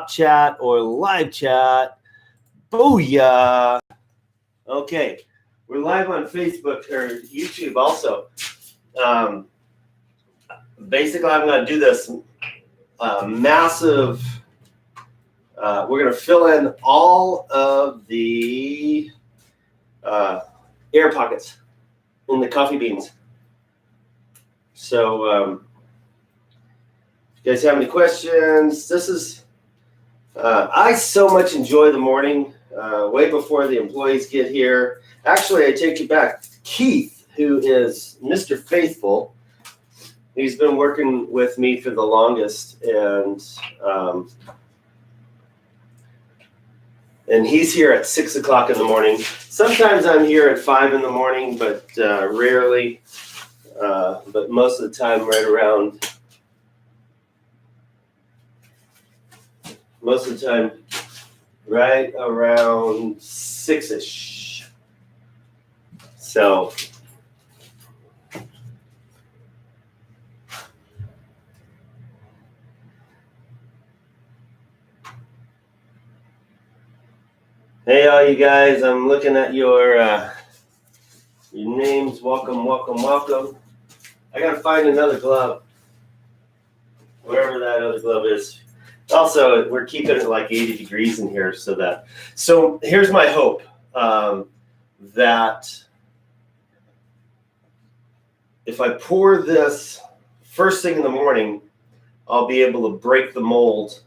chat or live chat. Booyah! Okay, we're live on Facebook or YouTube also. Basically, I'm going to do this massive. We're going to fill in all of the air pockets in the coffee beans. So, if you guys have any questions, this is. I so much enjoy the morning, way before the employees get here. Actually, I take you back. Keith, who is Mr. Faithful, he's been working with me for the longest, and he's here at 6 o'clock in the morning. Sometimes I'm here at 5 in the morning, but rarely. But most of the time, right around. Most of the time, right around 6-ish. So. Hey, all you guys! I'm looking at your names. Welcome, welcome, welcome. I gotta find another glove, wherever that other glove is. Also, we're keeping it like 80 degrees in here, so here's my hope that if I pour this first thing in the morning, I'll be able to break the mold.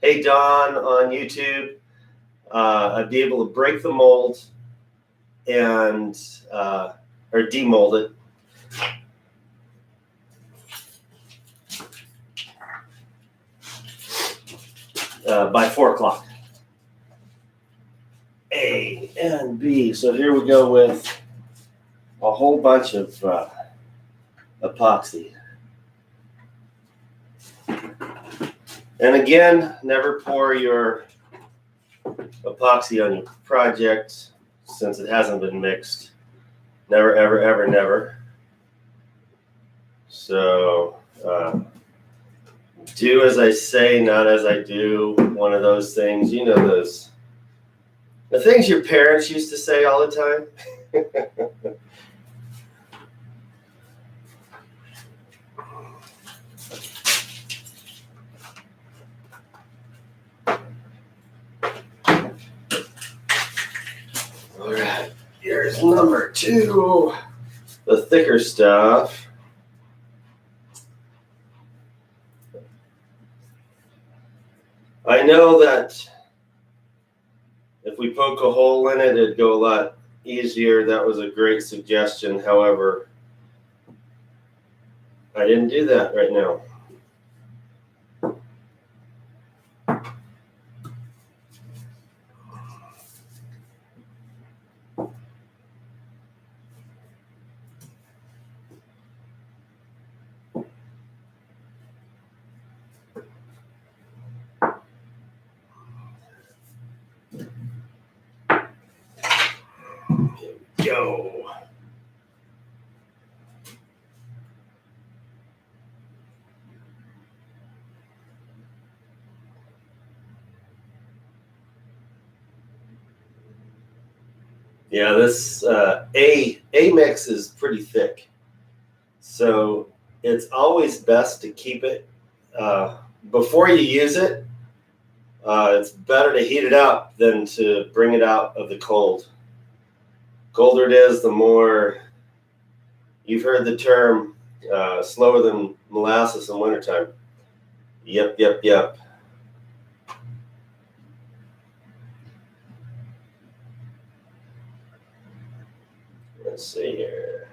Hey, Don on YouTube. I'd be able to break the mold and or demold it. By 4 o'clock. A and B. So here we go with a whole bunch of epoxy. And again, never pour your epoxy on your project since it hasn't been mixed. Never, ever, ever, never. So do as I say, not as I do. One of those things, you know, the things your parents used to say all the time. All right, here's number 2, the thicker stuff. I know that if we poke a hole in it, it'd go a lot easier. That was a great suggestion. However, I didn't do that right now. Go. Yeah, this A mix is pretty thick, so it's always best to keep it before you use it. It's better to heat it up than to bring it out of the cold. Colder it is, the more, you've heard the term, slower than molasses in wintertime. Yep, yep, yep. Let's see here.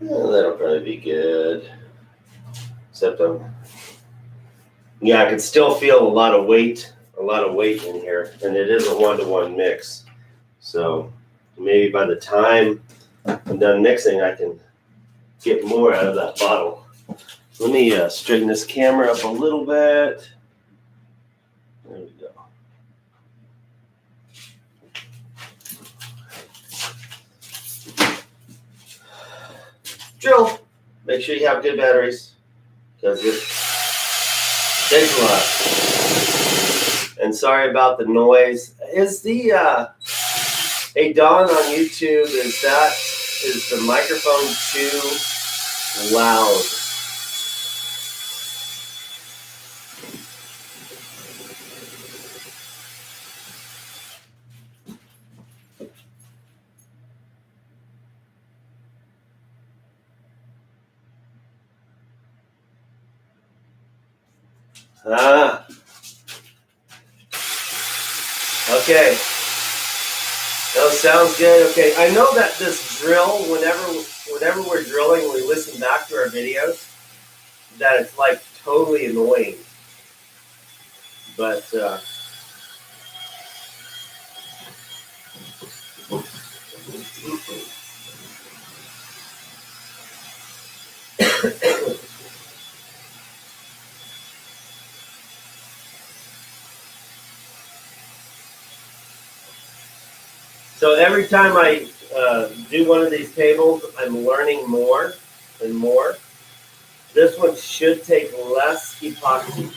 That'll probably be good. Except yeah, I can still feel a lot of weight in here, and it is a 1-to-1 mix. So maybe by the time I'm done mixing, I can get more out of that bottle. Let me straighten this camera up a little bit. There we go. drill. Make sure you have good batteries because it takes a lot. And sorry about the noise. Is the hey Don on YouTube, is the microphone too loud? Okay. That sounds good. Okay, I know that this drill, whenever we're drilling, we listen back to our videos, that it's like totally annoying. But so every time I do one of these tables, I'm learning more and more. This one should take less epoxy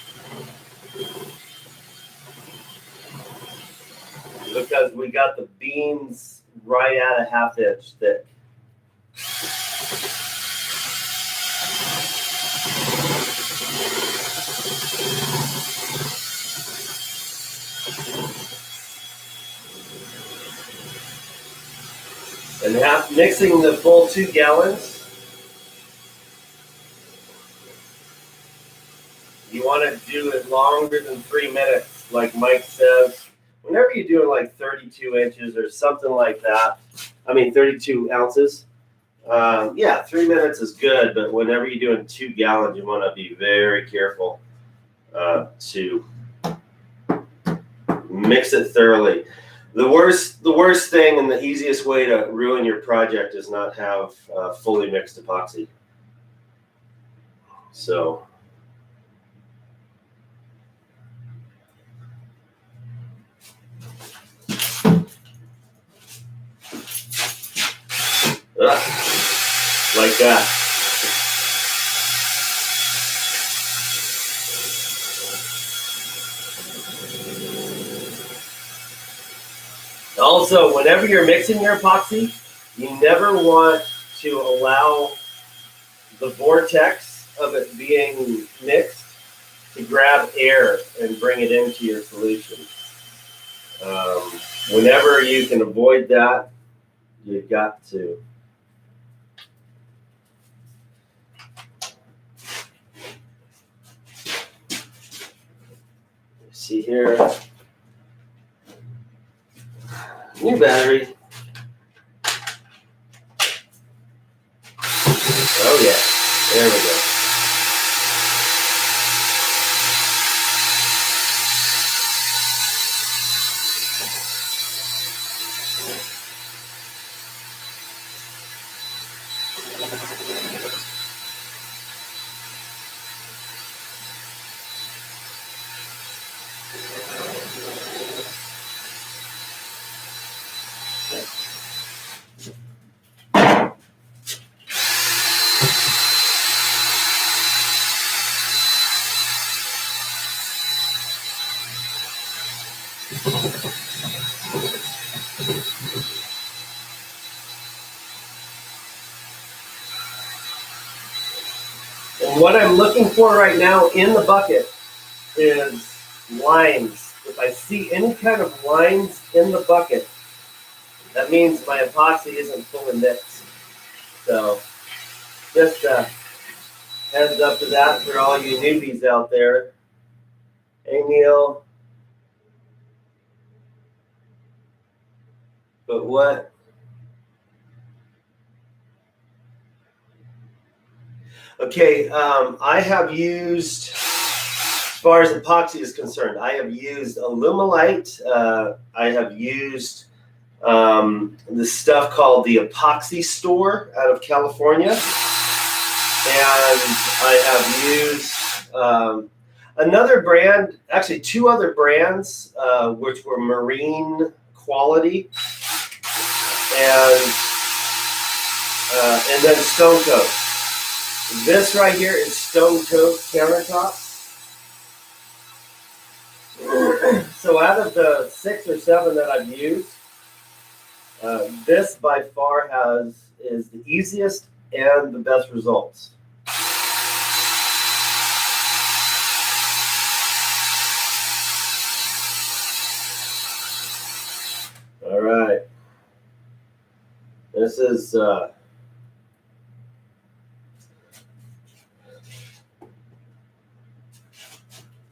because we got the beams right at a 1/2 inch thick. And mixing the full 2 gallons. You want to do it longer than 3 minutes, like Mike says. Whenever you're doing like 32 inches or something like that, 32 ounces, yeah, 3 minutes is good. But whenever you're doing 2 gallons, you want to be very careful to mix it thoroughly. The worst thing and the easiest way to ruin your project is not have fully mixed epoxy. So. Like that. Also, whenever you're mixing your epoxy, you never want to allow the vortex of it being mixed to grab air and bring it into your solution. Whenever you can avoid that, you've got to. See here, new battery. Oh yeah, there we go. And what I'm looking for right now in the bucket is lines. If I see any kind of lines in the bucket, that means my epoxy isn't fully mixed. So just a heads up to that for all you newbies out there. Hey Neil. But what? Okay, I have used, as far as epoxy is concerned, I have used Alumilite. I have used this stuff called the Epoxy Store out of California. And I have used another brand, actually 2 other brands, which were marine quality. And and then stone coat. This right here is stone coat countertops. So out of the 6 or 7 that I've used, this by far is the easiest and the best results. All right. This is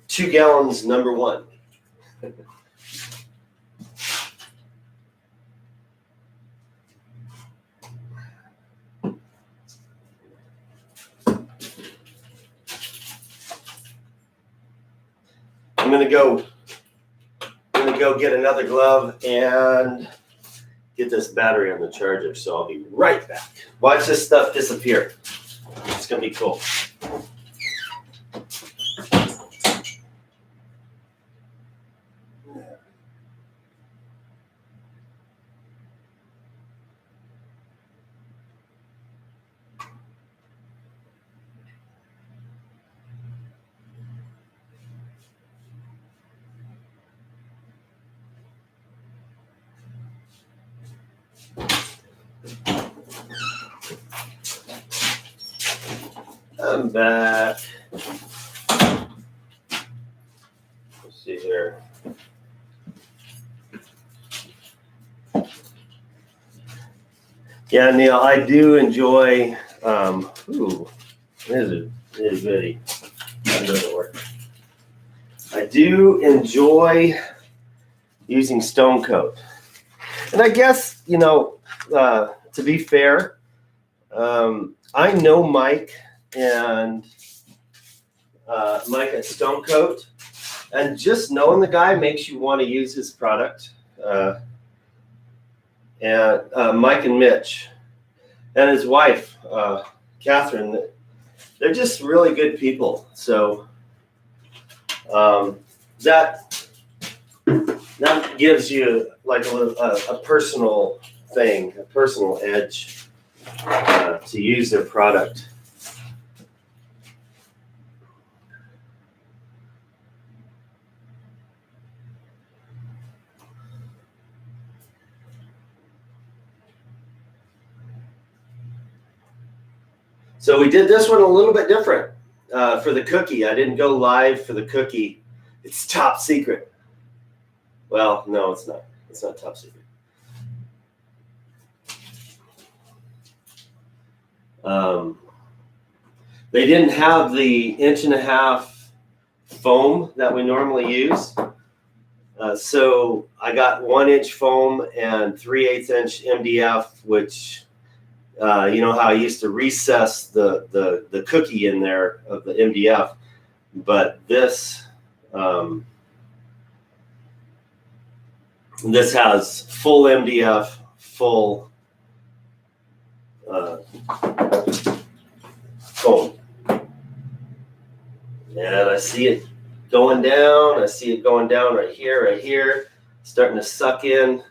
2 gallons number 1. I'm gonna go get another glove and get this battery on the charger, so I'll be right back. Watch this stuff disappear. It's gonna be cool. I'm back. Let's see here. Yeah, Neil, I do enjoy. It is bitty. That doesn't work. I do enjoy using stone coat, and I guess to be fair, I know Mike and Mike at Stone Coat, and just knowing the guy makes you want to use his product. And Mike and Mitch and his wife, Catherine, they're just really good people. So that gives you like a personal thing, a personal edge to use their product. So we did this one a little bit different for the cookie. I didn't go live for the cookie. It's top secret. Well, no, it's not. It's not top secret. They didn't have the 1.5 inch foam that we normally use. So I got 1 inch foam and 3/8 inch MDF, which you know how I used to recess the cookie in there of the MDF, but this this has full MDF, full foam. And I see it going down. I see it going down right here, starting to suck in.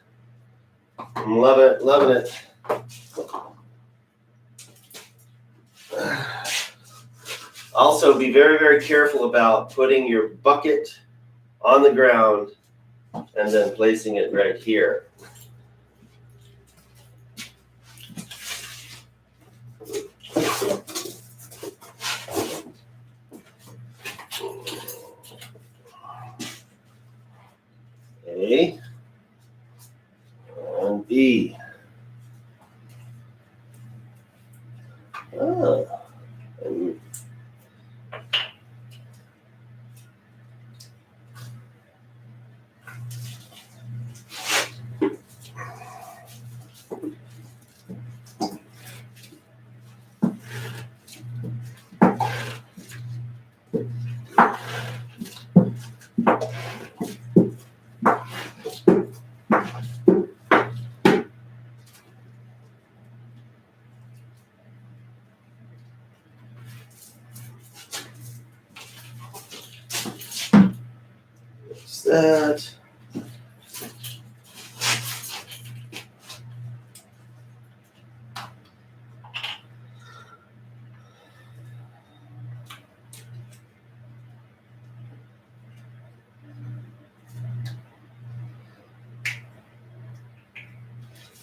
I'm loving it. Also, be very, very careful about putting your bucket on the ground and then placing it right here. A and B. And that.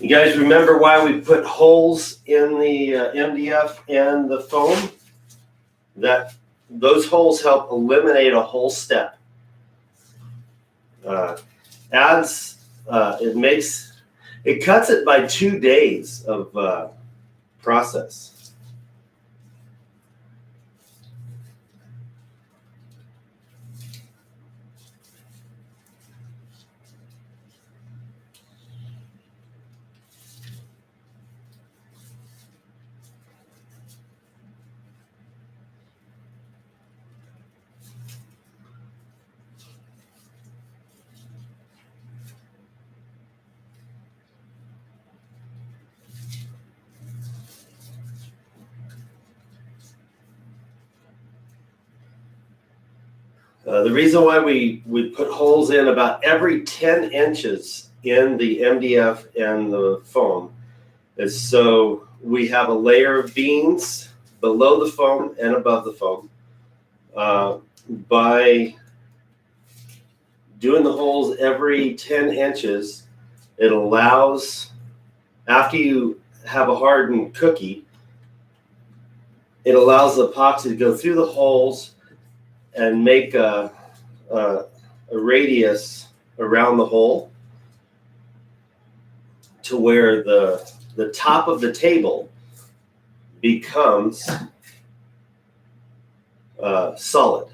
You guys remember why we put holes in the MDF and the foam? Those holes help eliminate a whole step. It cuts it by 2 days of process. The reason why we put holes in about every 10 inches in the MDF and the foam is so we have a layer of beans below the foam and above the foam. By doing the holes every 10 inches, it allows, after you have a hardened cookie, it allows the epoxy to go through the holes and make a radius around the hole to where the top of the table becomes solid.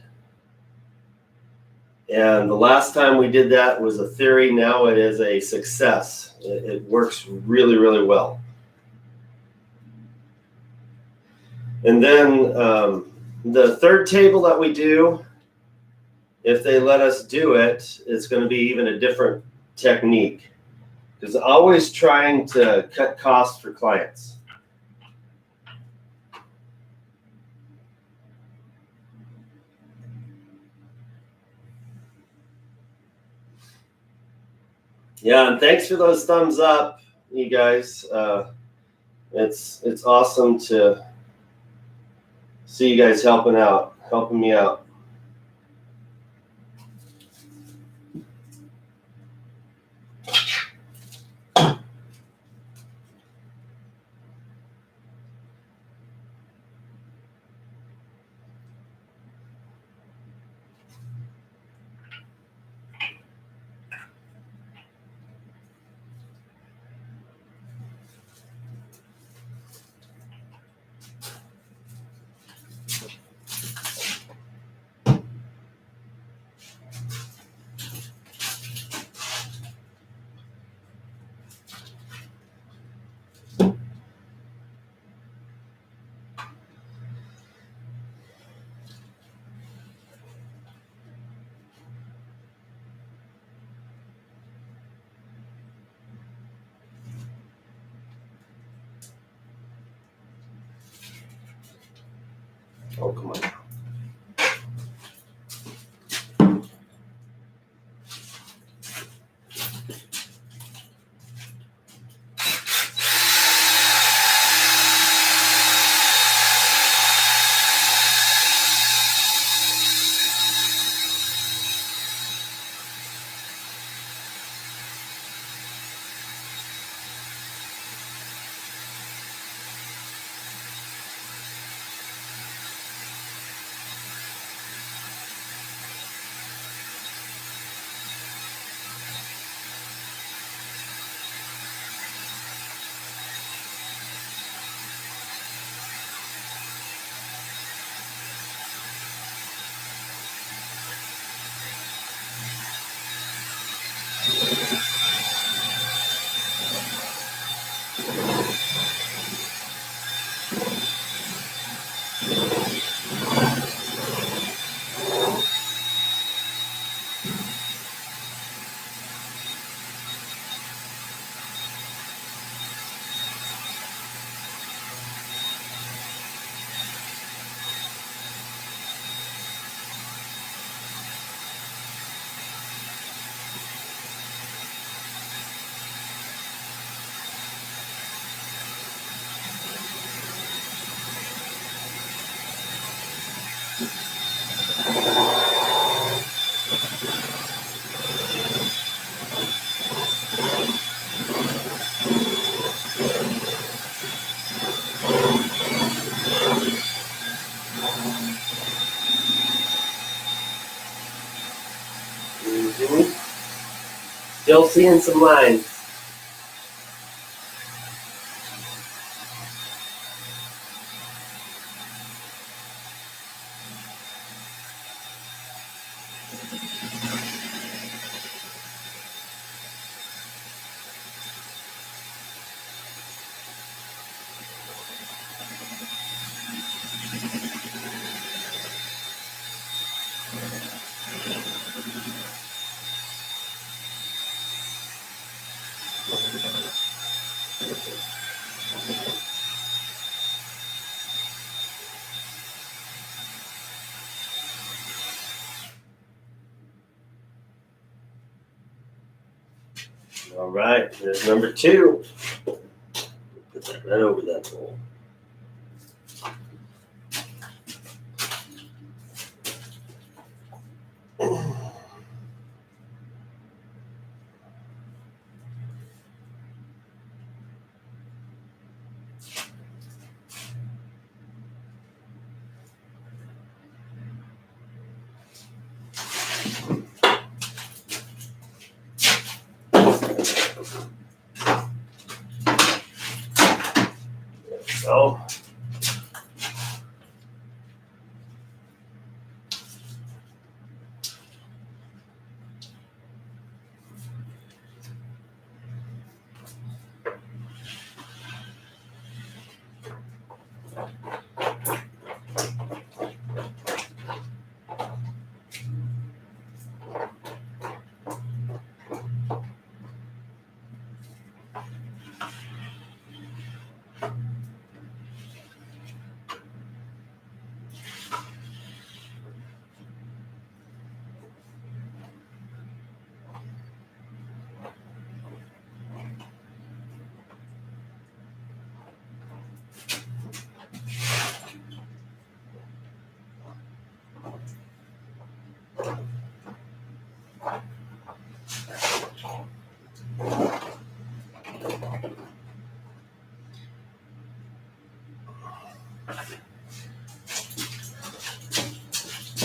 And the last time we did that was a theory. Now it is a success. It works really, really well. And then the third table that we do, if they let us do it, it's going to be even a different technique. Because always trying to cut costs for clients. Yeah, and thanks for those thumbs up, you guys. It's awesome to see you guys helping me out. Oh, come on. Still seeing some lines. All right, there's number 2. Put that right over that hole. So,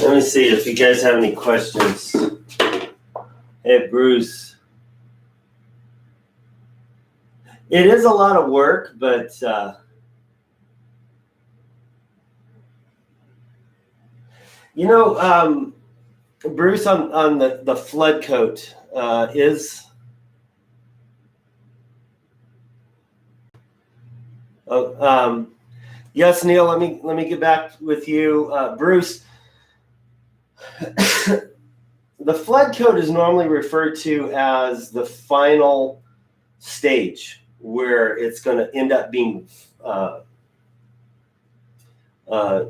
let me see if you guys have any questions. Hey, Bruce. It is a lot of work, but Bruce, on the flood coat is. Yes, Neil. Let me get back with you, Bruce. The flood coat is normally referred to as the final stage, where it's going to end up being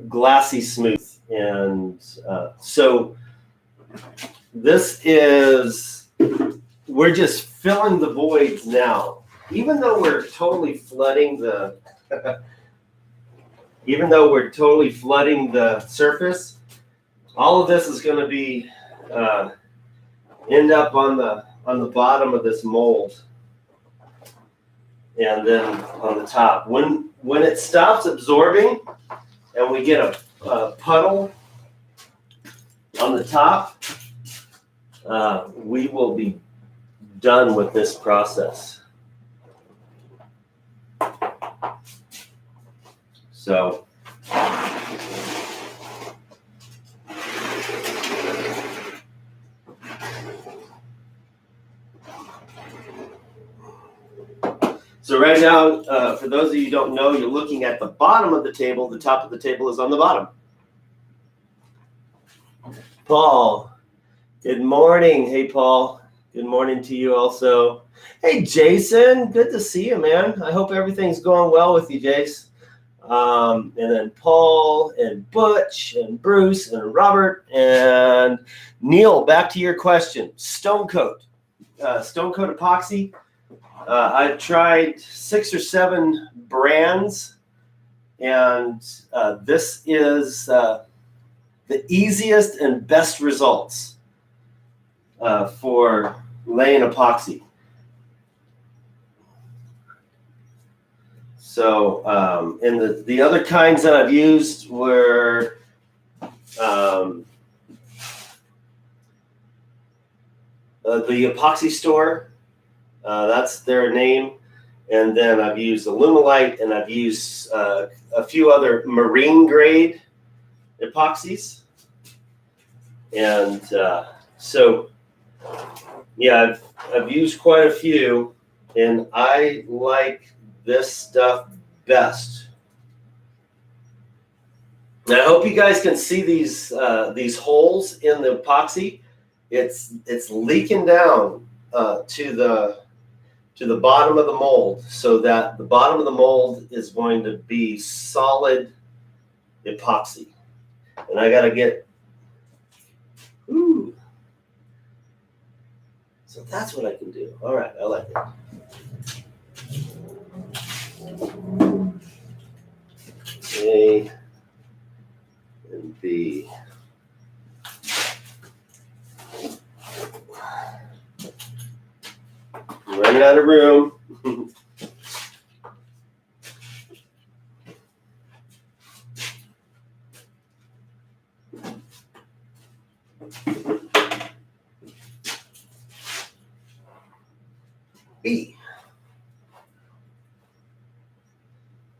glassy smooth, and so this is, we're just filling the voids now. Even though we're totally flooding the surface, all of this is going to be end up on the bottom of this mold, and then on the top. When it stops absorbing and we get a puddle on the top, we will be done with this process. So right now, for those of you who don't know, you're looking at the bottom of the table. The top of the table is on the bottom. Paul, good morning. Hey, Paul. Good morning to you also. Hey, Jason. Good to see you, man. I hope everything's going well with you, Jace. And then Paul and Butch and Bruce and Robert and Neil, back to your question. Stone coat epoxy. I've tried 6 or 7 brands, and this is the easiest and best results for laying epoxy. So, and the other kinds that I've used were the Epoxy Store. That's their name. And then I've used Alumilite, and I've used a few other marine grade epoxies. And so, yeah, I've used quite a few, and I like this stuff best. And I hope you guys can see these holes in the epoxy. It's leaking down to the bottom of the mold, so that the bottom of the mold is going to be solid epoxy. And I got to get, ooh. So that's what I can do. All right, I like it. A and B. I'm running out of room. B.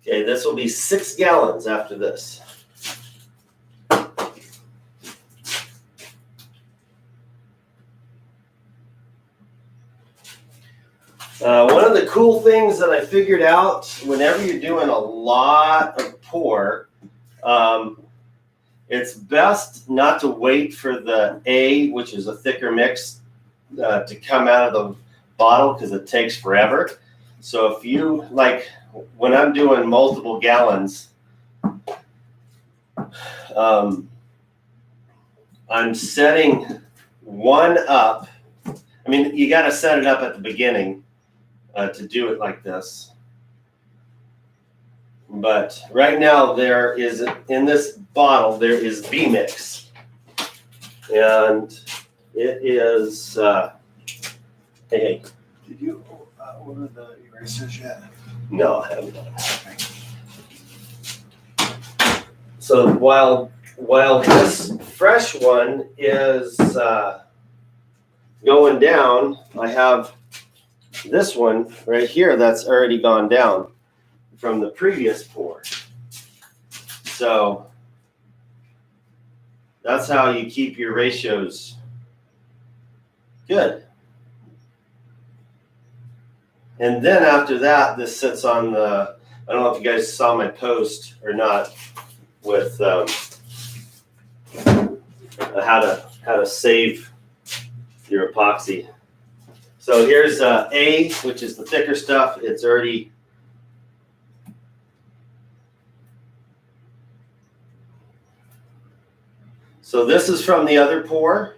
Okay, this will be 6 gallons after this. One of the cool things that I figured out whenever you're doing a lot of pour, it's best not to wait for the A, which is a thicker mix, to come out of the bottle, because it takes forever. So if you, like when I'm doing multiple gallons, I'm setting one up. I mean, you got to set it up at the beginning to do it like this. But right now there is, in this bottle, there is B mix. And it is, hey. Did you order the erasers yet? No, I haven't. So while this fresh one is going down, I have this one right here that's already gone down from the previous pour. So that's how you keep your ratios good. And then after that, this sits on the, I don't know if you guys saw my post or not, with how to save your epoxy. So here's A, which is the thicker stuff. It's already, so this is from the other pour,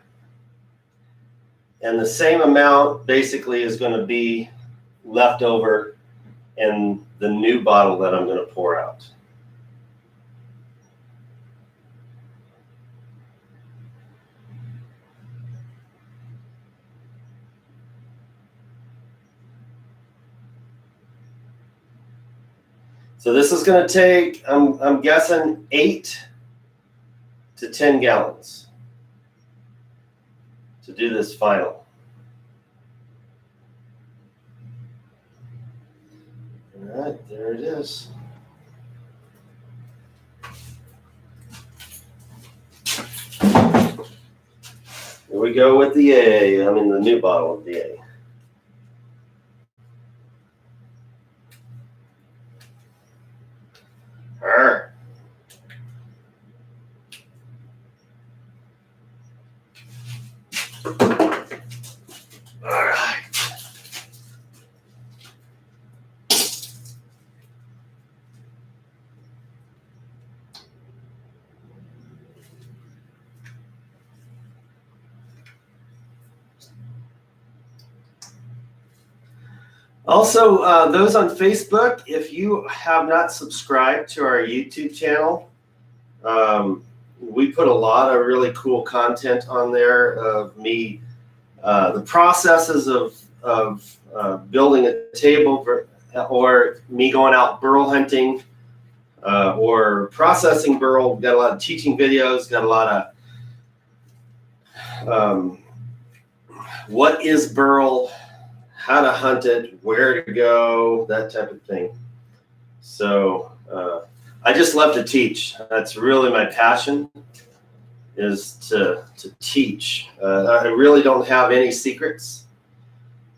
and the same amount basically is going to be left over in the new bottle that I'm going to pour out. So this is going to take, I'm guessing, 8 to 10 gallons to do this final. All right, there it is. Here we go with the A. I'm in the new bottle of the A. Arr. All right. Also, those on Facebook, if you have not subscribed to our YouTube channel, we put a lot of really cool content on there of me, the processes of building a table or me going out burl hunting or processing burl. Got a lot of teaching videos, got a lot of what is burl, how to hunt it, where to go, that type of thing. So I just love to teach. That's really my passion, is to teach. I really don't have any secrets.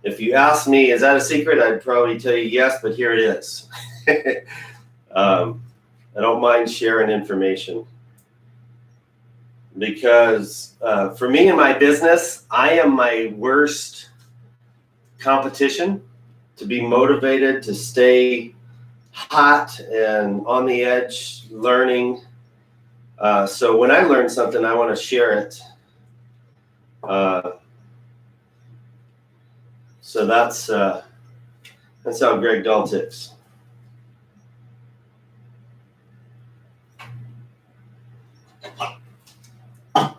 If you ask me, is that a secret? I'd probably tell you yes, but here it is. I don't mind sharing information because for me in my business, I am my worst competition to be motivated, to stay hot and on the edge learning. So when I learn something, I want to share it. So that's how Greg Dahl ticks.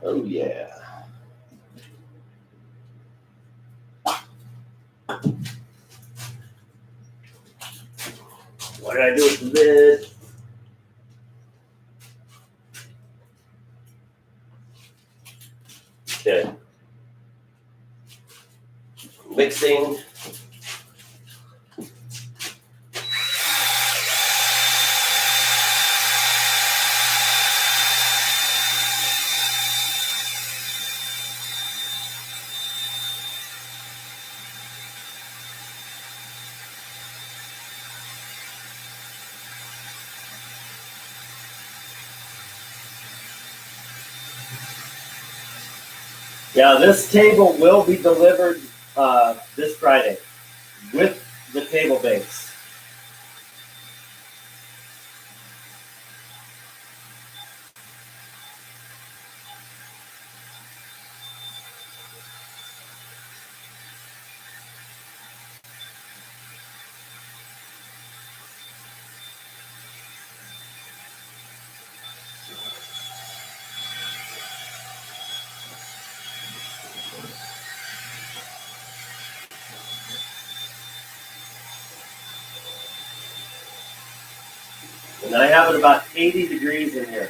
Oh yeah. What did I do with the lid? Okay. Mixing. Yeah, this table will be delivered this Friday with the table base. And I have it about 80 degrees in here.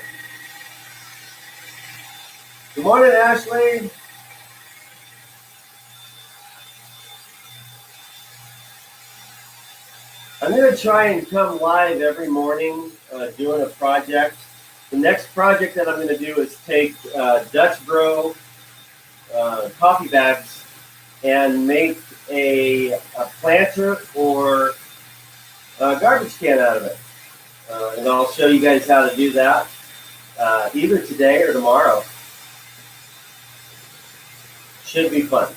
Good morning, Ashley. I'm going to try and come live every morning doing a project. The next project that I'm going to do is take Dutch Bro coffee bags and make a planter or a garbage can out of it. And I'll show you guys how to do that either today or tomorrow. Should be fun.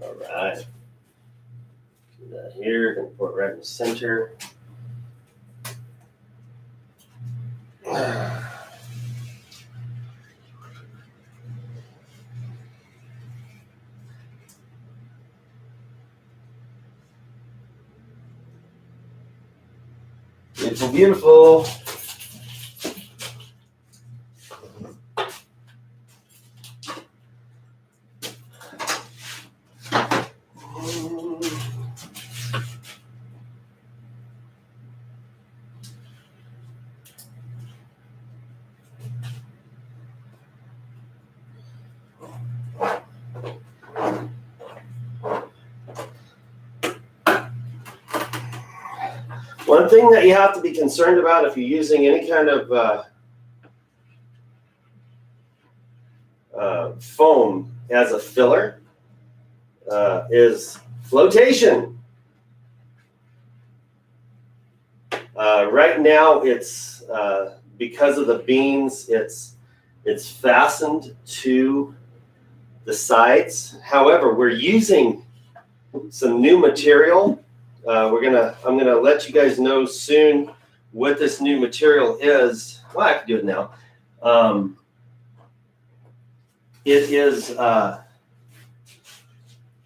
All right. Do that here. Gonna put it right in the center. Beautiful, beautiful. One thing that you have to be concerned about if you're using any kind of foam as a filler is flotation. Right now, it's because of the beans, it's fastened to the sides. However, we're using some new material. I'm gonna let you guys know soon what this new material is. Well, I can do it now. It is I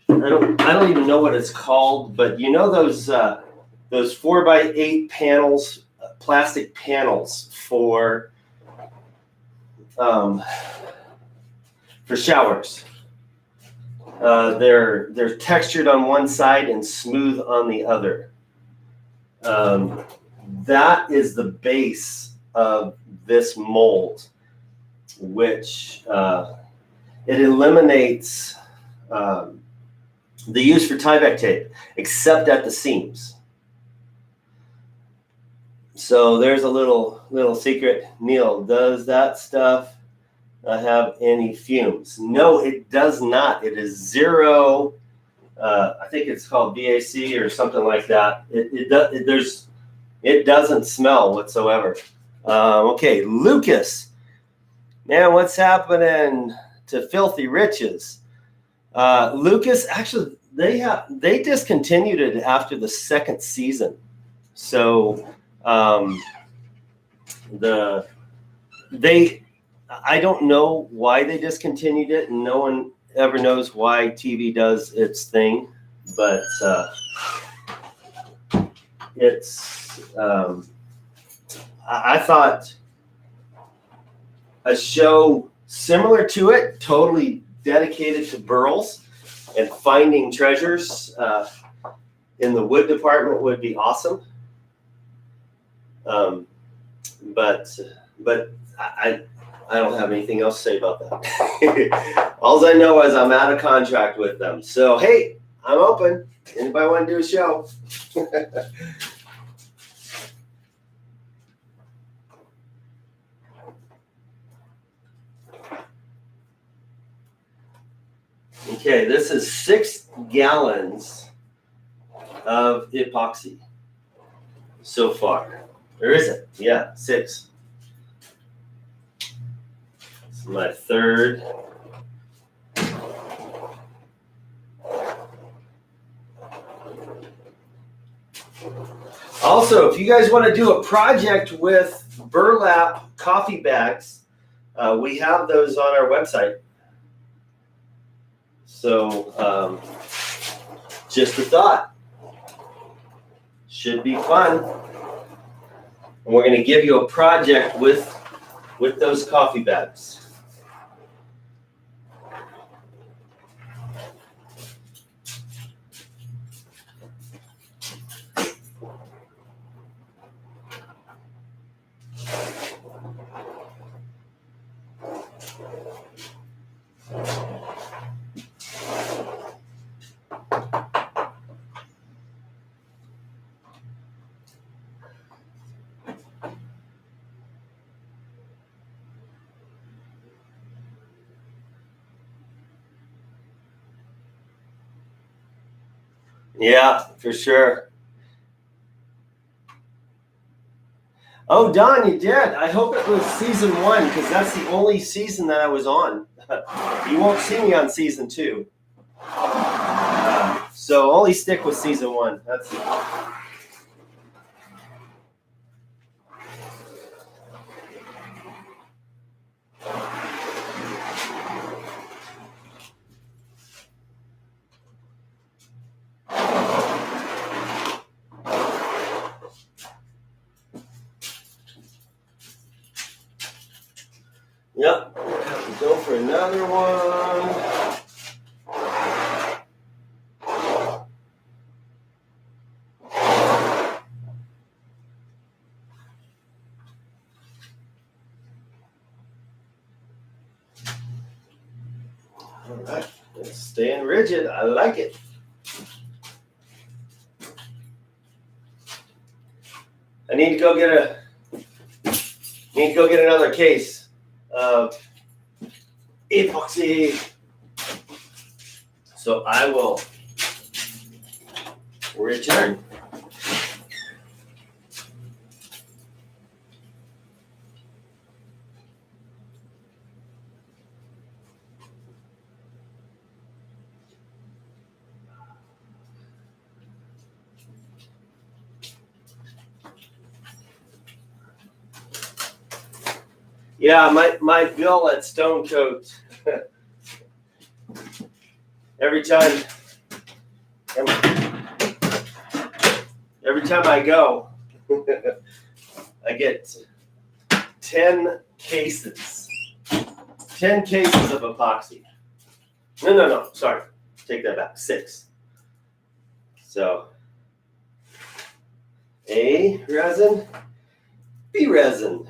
don't even know what it's called, but you know those 4x8 panels, plastic panels for showers. They're textured on one side and smooth on the other. That is the base of this mold, which it eliminates the use for Tyvek tape, except at the seams. So there's a little secret. Neil, does that stuff have any fumes? No, it does not. It is zero. I think it's called BAC or something like that. It doesn't smell whatsoever. Okay, Lucas, man, what's happening to Filthy Riches? Lucas, actually, they discontinued it after the second season. So I don't know why they discontinued it, and no one ever knows why TV does its thing, but it's I thought a show similar to it, totally dedicated to burls and finding treasures in the wood department would be awesome. But I don't have anything else to say about that. All I know is I'm out of contract with them. So, hey, I'm open. Anybody want to do a show? Okay, this is 6 gallons of epoxy so far. Or is it? Yeah, 6. This is my third. Also, if you guys want to do a project with burlap coffee bags, we have those on our website. So, just a thought. Should be fun. And we're going to give you a project with those coffee bags. Yeah, for sure. Oh, Don, you did. I hope it was season 1 because that's the only season that I was on. You won't see me on season 2. So only stick with season 1. That's it. Yep, have to go for another one. All right, it's staying rigid. I like it. I need to go get another case of epoxy. So I will return. Yeah, my bill at Stone Coat, every time I go, I get 10 cases of epoxy. No, sorry, take that back, 6. So, A resin, B resin.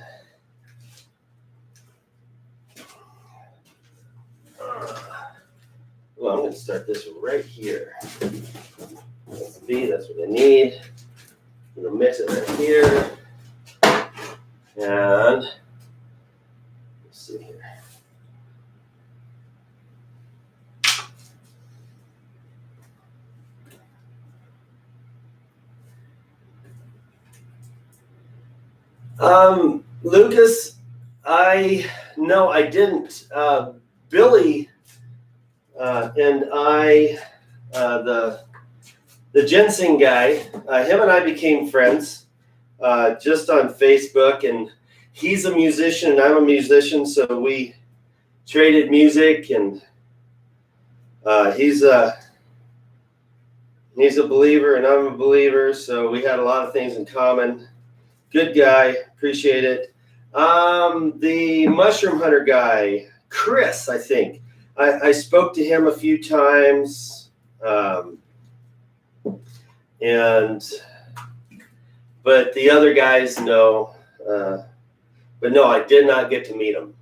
Well, I'm going to start this right here. That's B, that's what I need. I'm going to mix it right here. And let's see here. Lucas, I didn't. Billy and I, the ginseng guy, him and I became friends just on Facebook, and he's a musician and I'm a musician, so we traded music, and he's a believer and I'm a believer, so we had a lot of things in common. Good guy, appreciate it. The mushroom hunter guy, Chris, I think. I spoke to him a few times, but the other guys, no. But no, I did not get to meet him.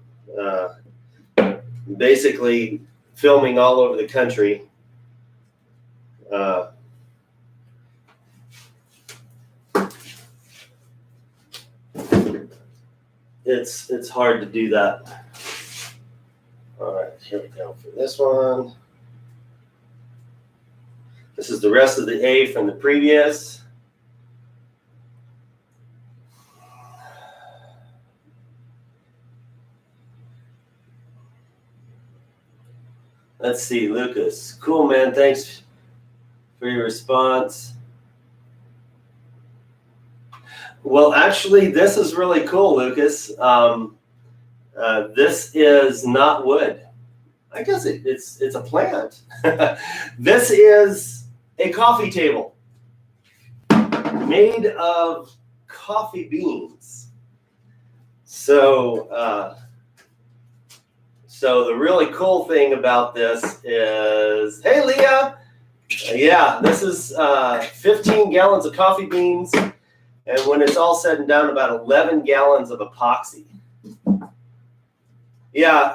Basically, filming all over the country. It's hard to do that. All right, here we go for this one. This is the rest of the A from the previous. Let's see, Lucas. Cool, man. Thanks for your response. Well, actually, this is really cool, Lucas. This is not wood. I guess it's a plant. This is a coffee table made of coffee beans. So the really cool thing about this is, hey, Leah. Yeah, this is 15 gallons of coffee beans. And when it's all said and done, about 11 gallons of epoxy. Yeah,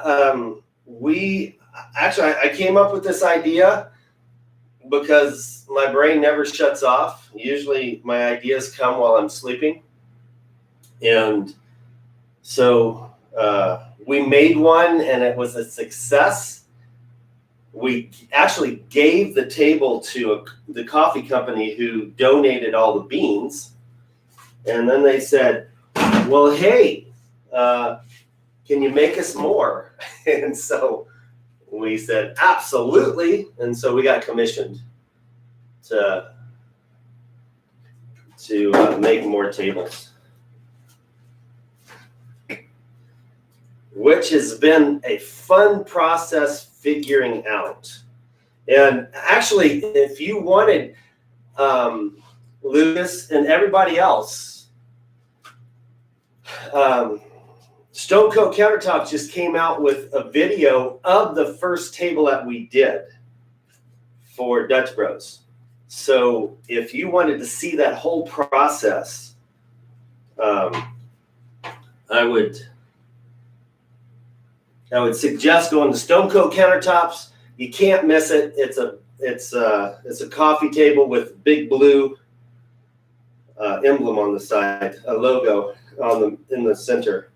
I came up with this idea because my brain never shuts off. Usually my ideas come while I'm sleeping. And so we made one and it was a success. We actually gave the table to the coffee company who donated all the beans. And then they said, well, hey, can you make us more? And so we said, absolutely. And so we got commissioned to make more tables, which has been a fun process figuring out. And actually, if you wanted, Lucas and everybody else, Stone Coat Countertops just came out with a video of the first table that we did for Dutch Bros. So if you wanted to see that whole process, I would suggest going to Stone Coat Countertops. You can't miss it. It's a coffee table with big blue emblem on the side, a logo in the center.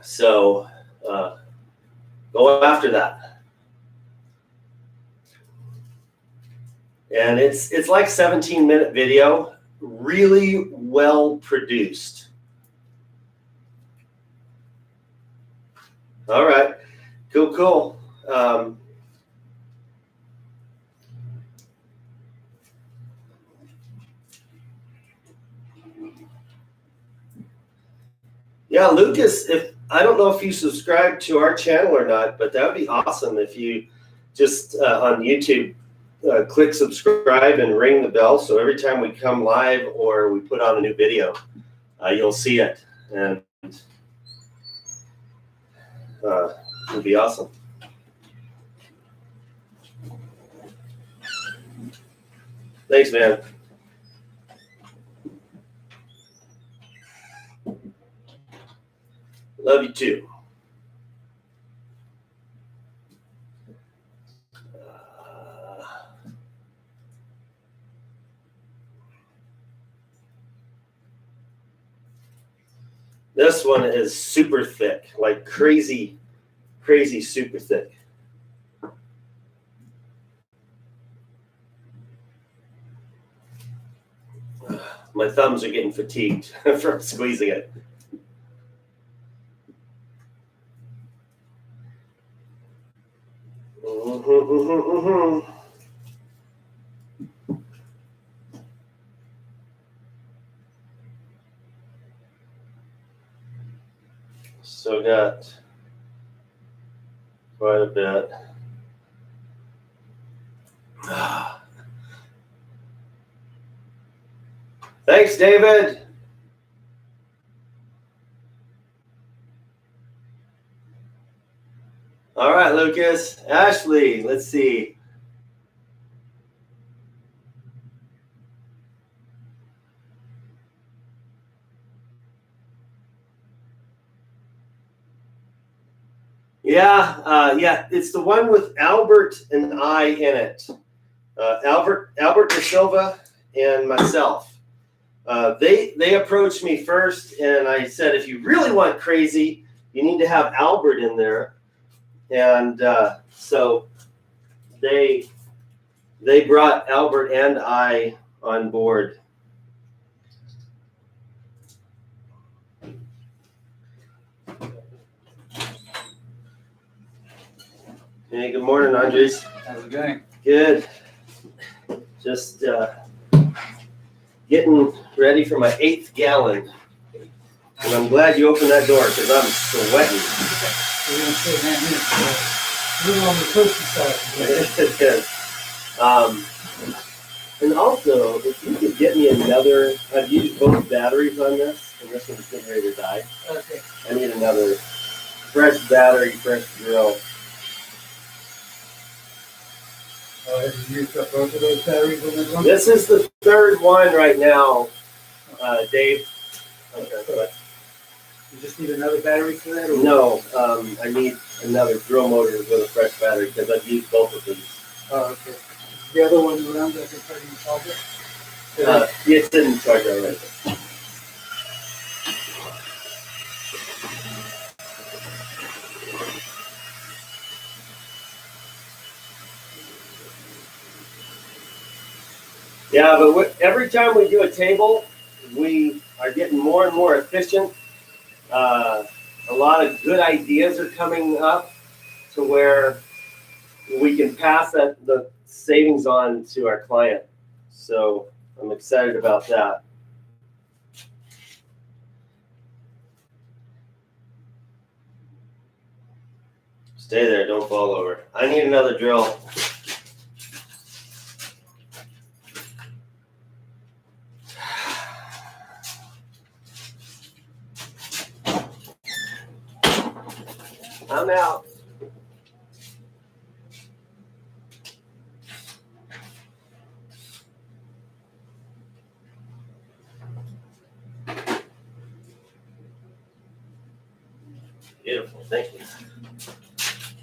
So go after that. And it's like 17-minute video, really well produced. All right, cool. Yeah, Lucas, I don't know if you subscribe to our channel or not, but that would be awesome if you just on YouTube click subscribe and ring the bell, so every time we come live or we put on a new video, you'll see it, and it'll be awesome. Thanks, man. Love you too. This one is super thick, like crazy super thick. My thumbs are getting fatigued from squeezing it. So got quite a bit. Thanks, David. All right, Lucas. Ashley, let's see. Yeah, it's the one with Albert and I in it. Albert Da Silva and myself. They approached me first, and I said, if you really want crazy, you need to have Albert in there. And so they brought Albert and I on board. Hey, good morning, Andres. How's it going? Good. Just getting ready for my 8th gallon. And I'm glad you opened that door because I'm sweating. We're going to say, man, it's a little on the toasty side. And also, if you could get me another, I've used both batteries on this, and this one's getting ready to die. Okay. I need another fresh battery, fresh drill. Have you used up both of those batteries on this one? This is the 3rd one right now, Dave. Okay, but You just need another battery for that? Or? no, I need another drill motor with a fresh battery because I've used both of these. Oh, okay. Is the other one around that can try to install it? It's in charge already. Yeah, but every time we do a table, we are getting more and more efficient. A lot of good ideas are coming up to where we can pass the savings on to our client. So I'm excited about that. Stay there, don't fall over. I need another drill. I'm out. Beautiful, thank you.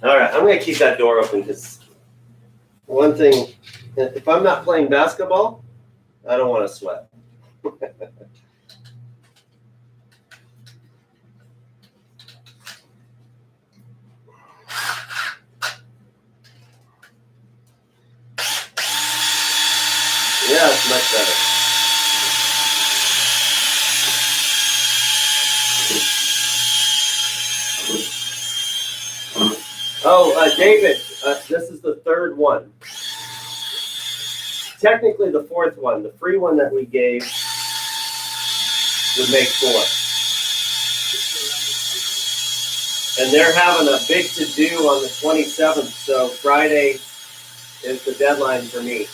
All right, I'm going to keep that door open because one thing, if I'm not playing basketball, I don't want to sweat. Yeah, it's much better. Oh, David, this is the third one. Technically the fourth one. The free one that we gave would make 4. And they're having a big to-do on the 27th, so Friday is the deadline for me.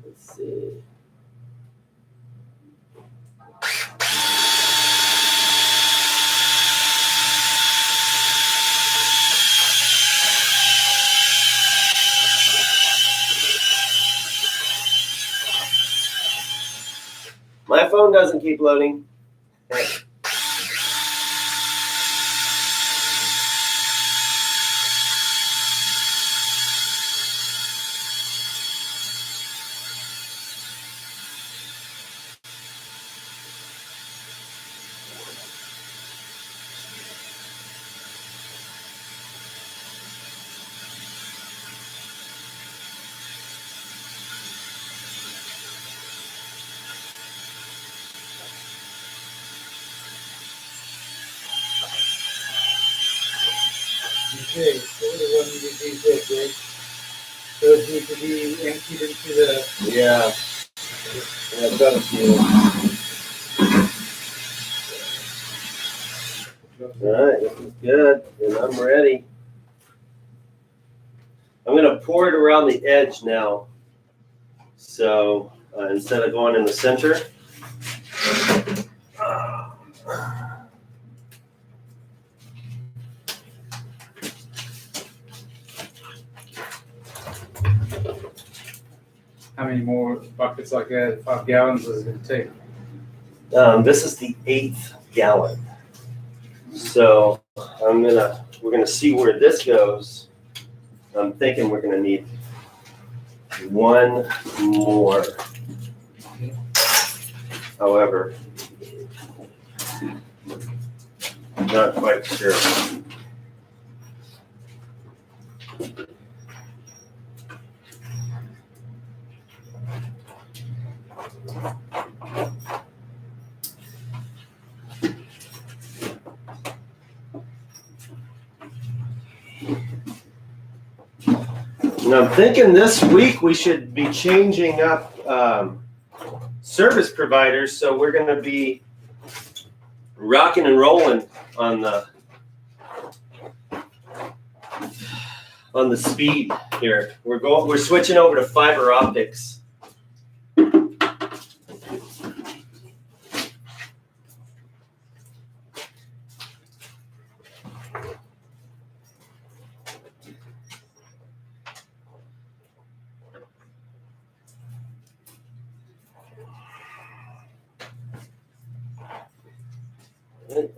Let's see. My phone doesn't keep loading. Hey. Okay, so what do you want me to do there, Greg? Those need to be emptied into the. Yeah. I've got a few. All right, this is good, and I'm ready. I'm going to pour it around the edge now. So instead of going in the center. How many more buckets like that? 5 gallons is it going to take? This is the 8th gallon. So we're gonna see where this goes. I'm thinking we're gonna need 1 more. However, I'm not quite sure. And I'm thinking this week we should be changing up service providers, so we're going to be rocking and rolling on the speed here. We're switching over to fiber optics.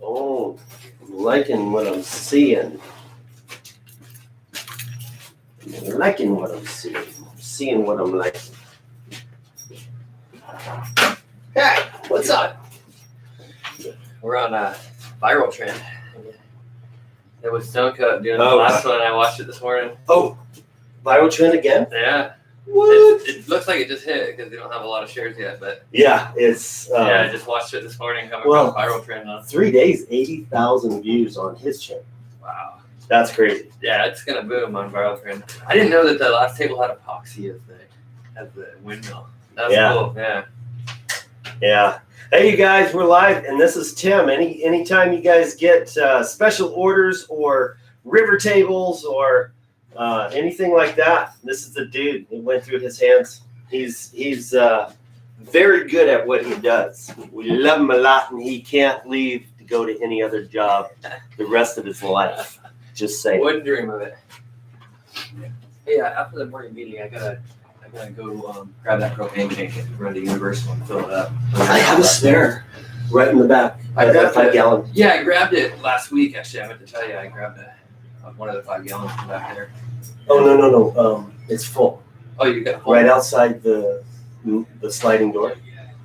Oh, I'm liking what I'm seeing. I'm liking what I'm seeing. I'm seeing what I'm liking. Hey, what's up? We're on a viral trend. It was Stone Coat doing the last one. I watched it this morning. Oh, viral trend again? Yeah. What? It looks like it just hit because they don't have a lot of shares yet, but Yeah, it's yeah, I just watched it this morning. Coming well, from viral trend on. 3 days, 80,000 views on his channel. Wow. That's crazy. Yeah, it's gonna boom on viral trend. I didn't know that the last table had epoxy as the windmill. That's cool. Yeah. Yeah. Hey, you guys, we're live, and this is Tim. Anytime you guys get special orders or river tables or anything like that, this is the dude. It went through his hands. He's very good at what he does. We love him a lot, and he can't leave to go to any other job the rest of his life. Just saying. Wouldn't dream of it. Yeah, after the morning meeting, I gotta go grab that propane tank and run to Universal and fill it up. I have a spare right in the back. I grabbed that 5 it. gallon. Yeah, I grabbed it last week. Actually, I meant to tell you, I grabbed one of the 5 gallons from back there. Oh no. It's full. Oh, you got full? Right outside the sliding door.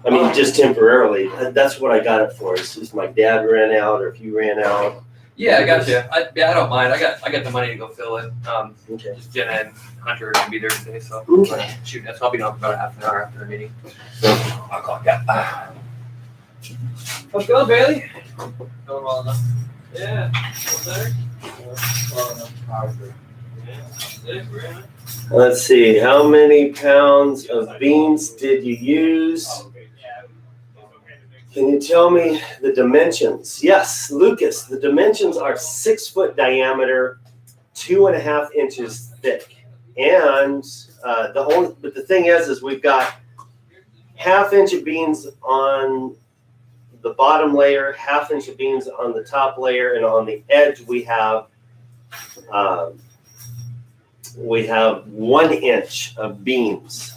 I mean, just temporarily. That's what I got it for. Is my dad ran out, or if you ran out. Yeah, I got you. I don't mind. I got the money to go fill it. Okay. Just Jenna and Hunter are gonna be there today, so Okay. shoot, that's I'll be on for about a half an hour after the meeting. So I'll call. Yeah. How's it going, Bailey? Going well enough. Yeah. What's better? Well enough. Yeah. Let's see. How many pounds of beans did you use? Can you tell me the dimensions? Yes, Lucas. The dimensions are 6 foot diameter, 2.5 inches thick, and but the thing is we've got 1/2 inch of beans on the bottom layer, 1/2 inch of beans on the top layer, and on the edge we have 1 inch of beans.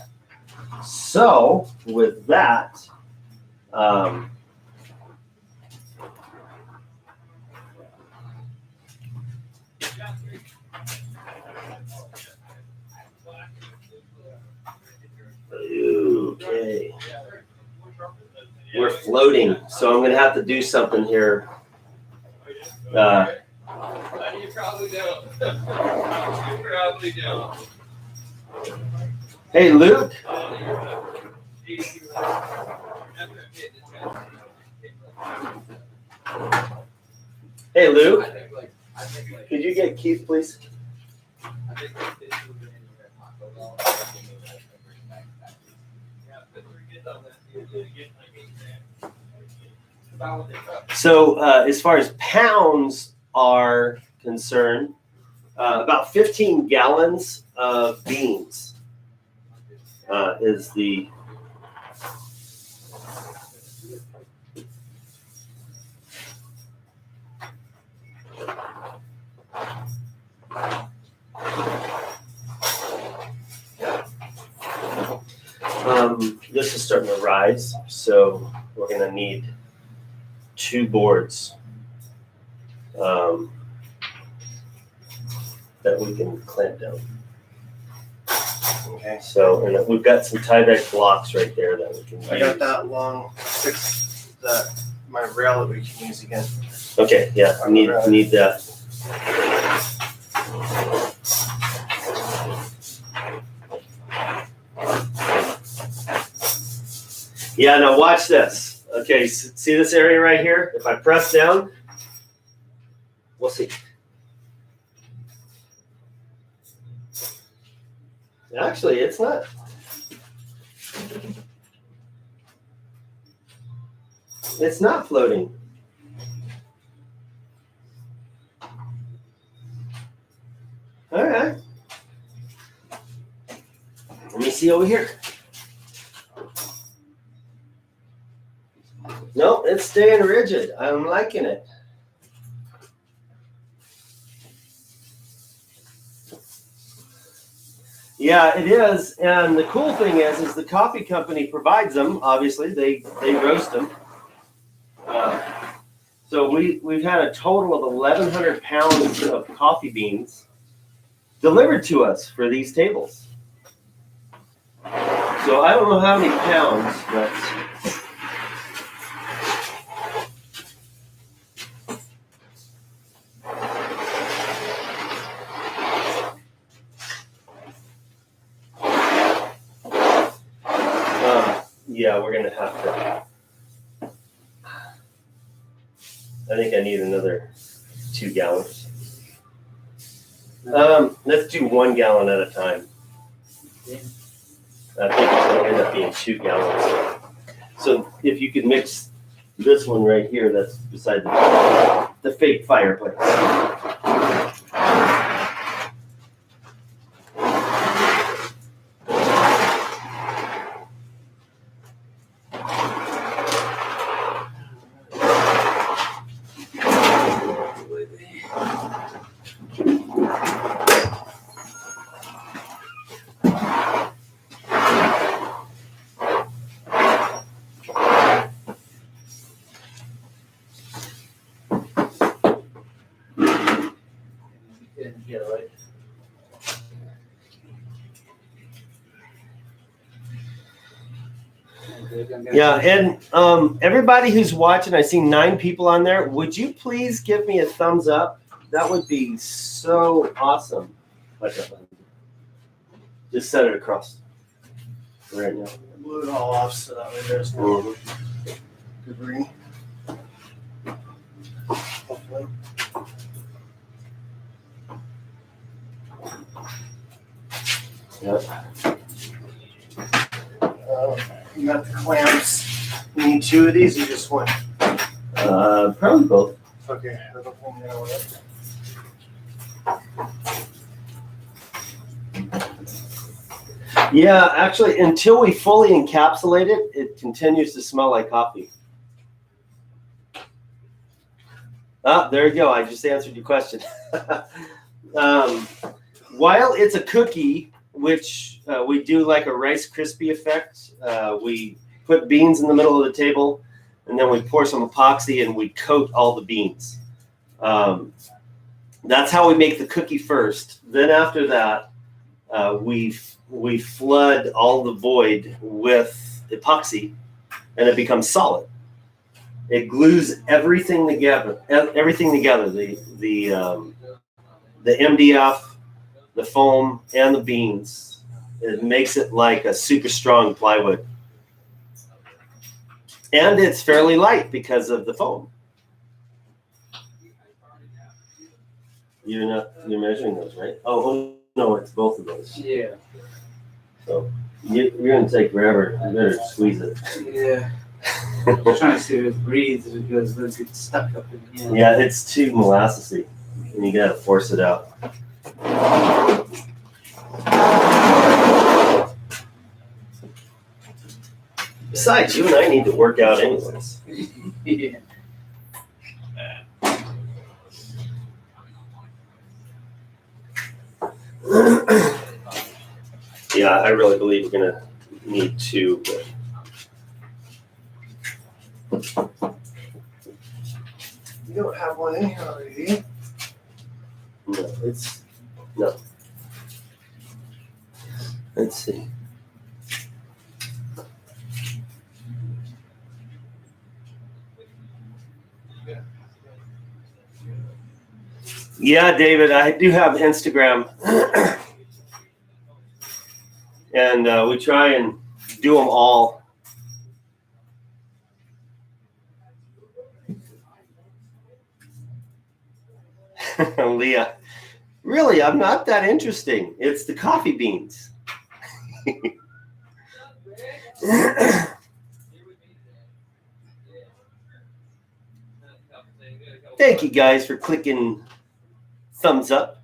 So with that. Okay. We're floating, so I'm gonna have to do something here. You probably don't. You probably don't. Hey, Luke. Hey, Luke. Could you get Keith, please? So, as far as pounds are concerned, about 15 gallons of beans is the. This is starting to rise, so we're going to need 2 boards that we can clamp down. Okay. So, and we've got some tie-back blocks right there that we can use. I got that long 6 my rail that we can use again. Okay, yeah, I need that. Yeah, now watch this. Okay, see this area right here? If I press down, we'll see. Actually, it's not. It's not floating. All right. Let me see over here. Nope, it's staying rigid. I'm liking it. Yeah, it is. And the cool thing is the coffee company provides them. Obviously, they roast them. So we've had a total of 1,100 pounds of coffee beans delivered to us for these tables. So I don't know how many pounds, but yeah, we're gonna have to. I think I need another 2 gallons. Let's do 1 gallon at a time. I think it's gonna end up being 2 gallons. So if you could mix this one right here, that's beside the fake fireplace. together, right? Yeah, and everybody who's watching, I see 9 people on there. Would you please give me a thumbs up? That would be so awesome. Just set it across right now. I blew it all off so that way there's no debris. Hopefully. Yep. You got the clamps. You need 2 of these or just 1? Probably both. Okay, that'll bring that away. Yeah, actually, until we fully encapsulate it, it continues to smell like coffee. Ah, there you go. I just answered your question. While it's a cookie, which we do like a Rice Krispie effect, we put beans in the middle of the table, and then we pour some epoxy and we coat all the beans. That's how we make the cookie first. Then after that, we flood all the void with epoxy, and it becomes solid. It glues everything together. The MDF, the foam, and the beans. It makes it like a super strong plywood, and it's fairly light because of the foam. You're measuring those, right? Oh no, it's both of those. Yeah. So you're gonna take forever. You better squeeze it. Yeah. I'm trying to see if it breathes because it gets stuck up in here. Yeah, it's too molassesy, and you gotta force it out. Besides, you and I need to work out anyways. Yeah. Yeah, I really believe we're gonna need 2. You don't have one in here already. No. Let's see. Yeah, David, I do have Instagram. And we try and do them all. Leah, really, I'm not that interesting. It's the coffee beans. Thank you guys for clicking thumbs up.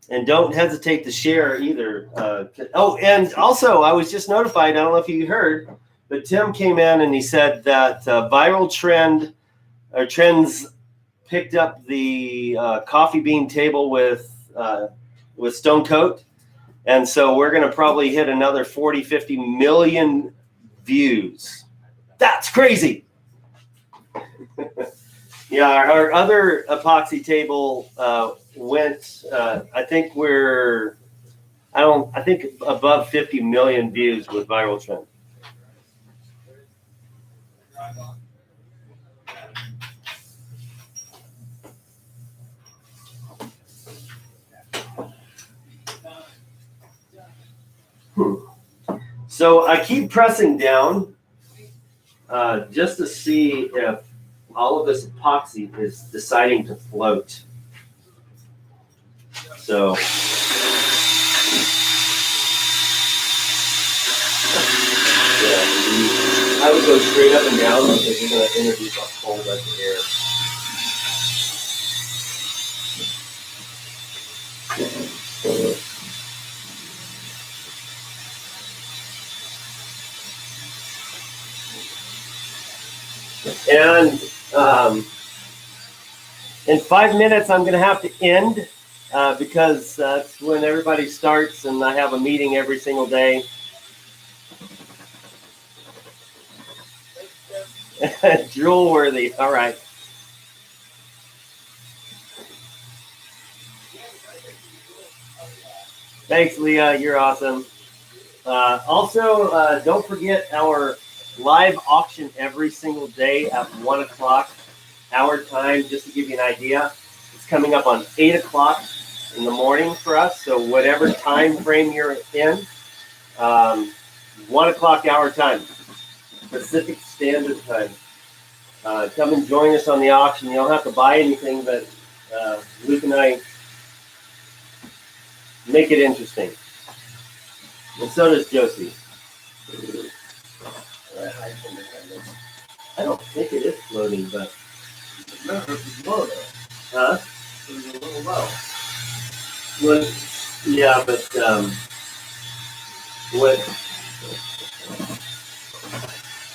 And don't hesitate to share either. And also, I was just notified, I don't know if you heard, but Tim came in and he said that Viral Trends picked up the coffee bean table with Stone Coat. And so we're going to probably hit another 40, 50 million views. That's crazy. Yeah, our other epoxy table went, I think above 50 million views with Viral Trend. So I keep pressing down just to see if all of this epoxy is deciding to float. So yeah, I would go straight up and down because you're going to introduce a whole bunch of air. And in 5 minutes, I'm going to have to end because that's when everybody starts, and I have a meeting every single day. Drool worthy. All right. Thanks, Leah. You're awesome. Also, don't forget our live auction every single day at 1 o'clock our time, just to give you an idea. It's coming up on 8 o'clock in the morning for us. So whatever time frame you're in, 1 o'clock our time, Pacific Standard Time. Come and join us on the auction. You don't have to buy anything, but Luke and I make it interesting. And so does Josie. I don't think it is floating, but. No, it's low though. Huh? It's a little low. Well, yeah, but what?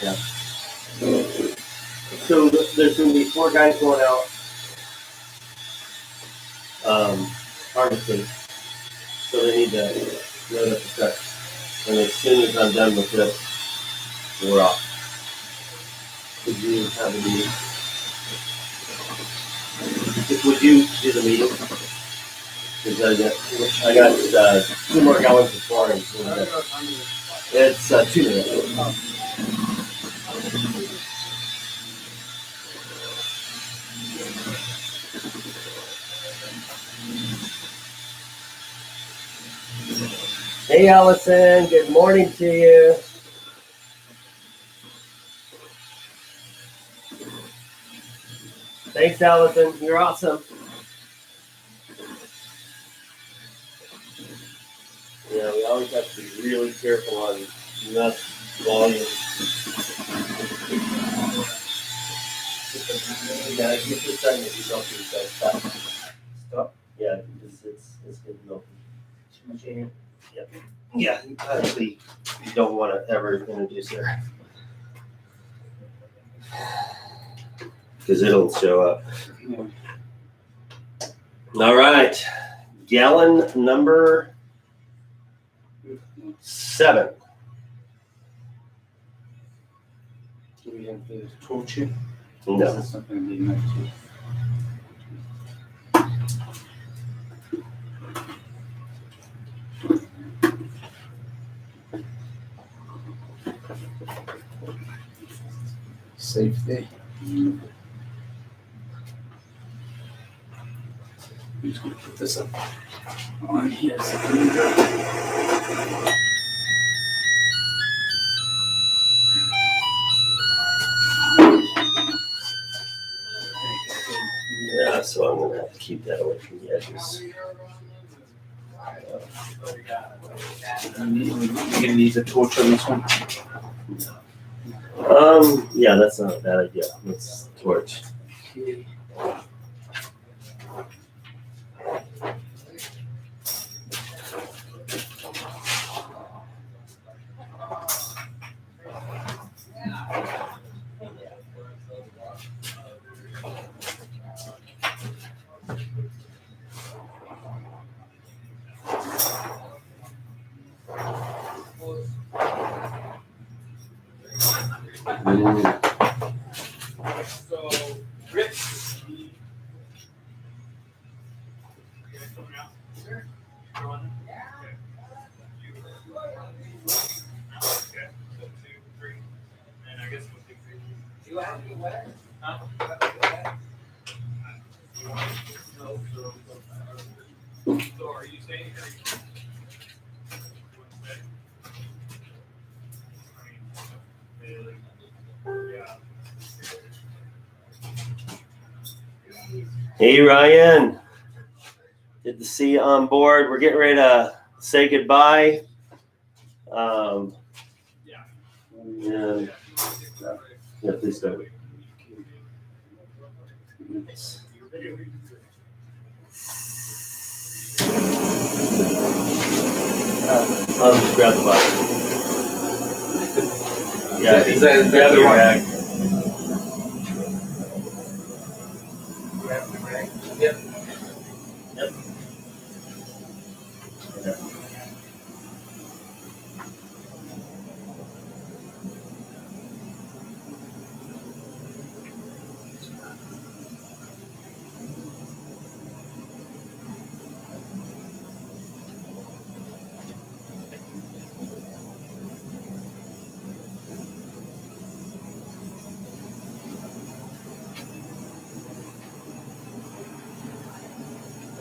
Yeah. So there's going to be 4 guys going out harvesting. So they need to load up the truck. And as soon as I'm done with this, we're off. Would you have a meeting? Would you do the meeting? Because I got 2 more gallons of chlorine. It's 2 minutes. Hey, Allison. Good morning to you. Thanks, Allison. You're awesome. Yeah, we always have to be really careful on nut volume. Yeah, you just trying to be milky, so stop. Stop. Yeah, it's good milky. Too much in. Yep. Yeah, actually, you don't want to ever introduce her. Because it'll show up. Yeah. All right. Gallon number 7. Do we have the torture? No. Is this something we meant to? Safety. I'm just gonna put this up on here. So Yeah, so I'm going to have to keep that away from the edges. you're gonna need the torch on this one. Yeah, that's not a bad idea. Let's torch. Okay. So, Rick. So are you saying Hey, Ryan. Good to see you on board. We're getting ready to say goodbye. Yeah, please go. I'll just grab the bottle. Yeah, Is that grab the your one? bag. Yep. Yep.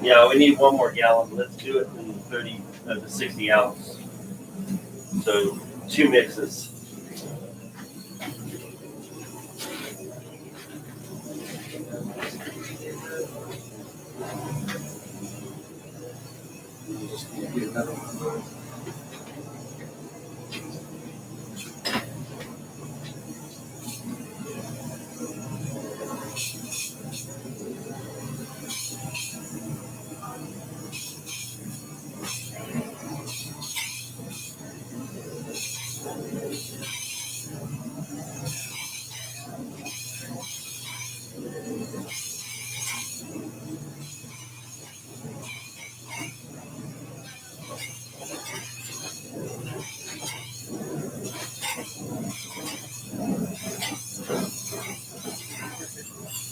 Yeah, we need 1 more gallon. Let's do it in the 60 ounce. So 2 mixes. Get another one.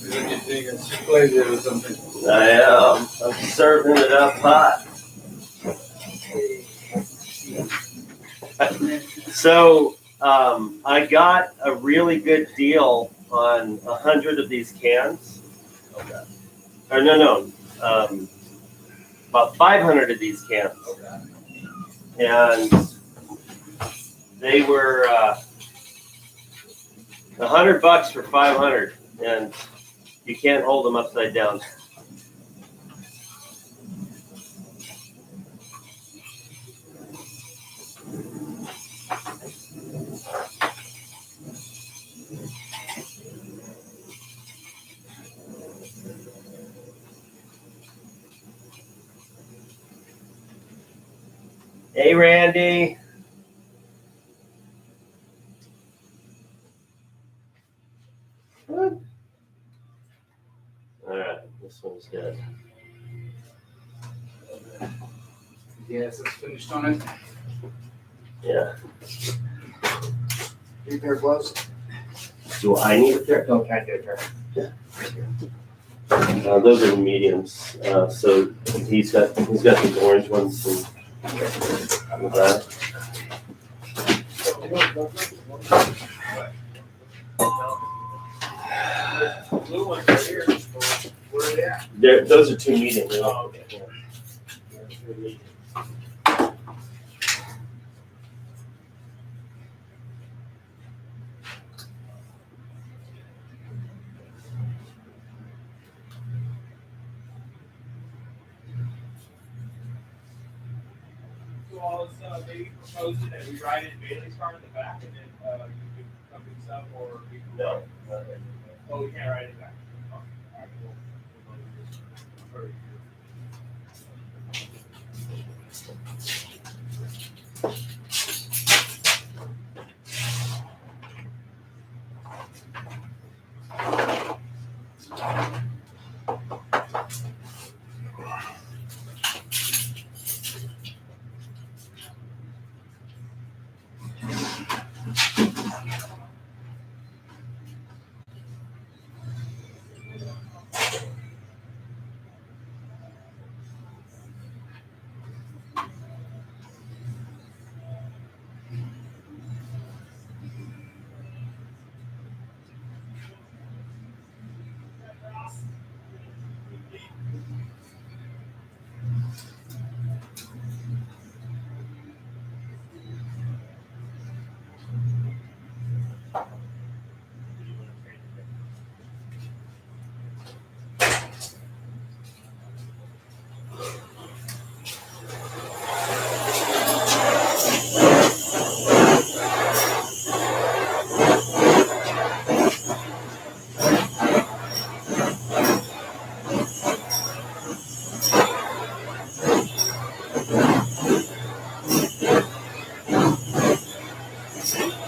You're just taking Chick-fil-A there or something. I am. I'm serving it up hot. So I got a really good deal on 100 of these cans. Okay. Or no, about 500 of these cans, Okay. and they were $100 for 500, and you can't hold them upside down. Hey, Randy. What? All right, this one's good. Yes, it's finished on it. Yeah. Need a pair of gloves? Do I need a pair? No, can't get a pair. Those are mediums. So he's got these orange ones in the back. Blue one right here. Where are they at? Those are 2 mediums. Oh, okay. So all this, they proposed that we write in Bailey's car in the back and then, you can come pick this up or we can. No. Oh, we can't write it back. Oh, all right, cool. Or-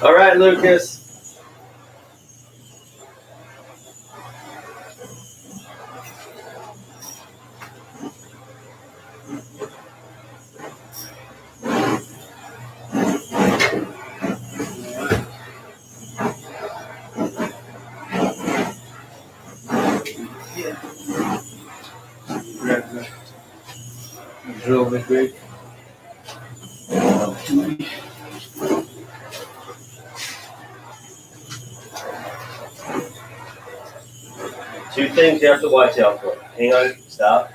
All right, Lucas. Grab the drill bit big. Two things you have to watch out for. Hang on, stop.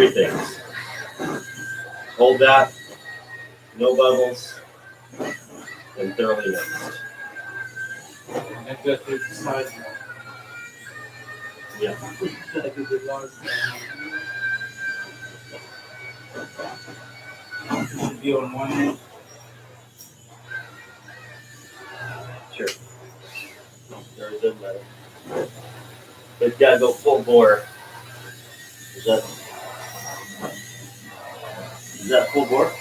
Three things. Hold that, no bubbles, and thoroughly mixed. And just the size. Yeah. Like it did last time. It should be on one end. Sure. Very good, man. But gotta go full bore. Is that full bore?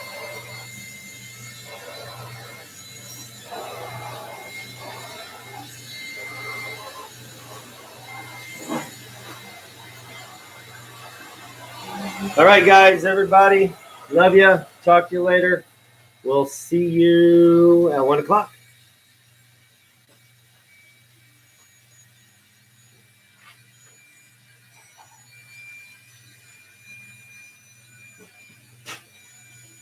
All right, guys, everybody. Love you. Talk to you later. We'll see you at 1 o'clock.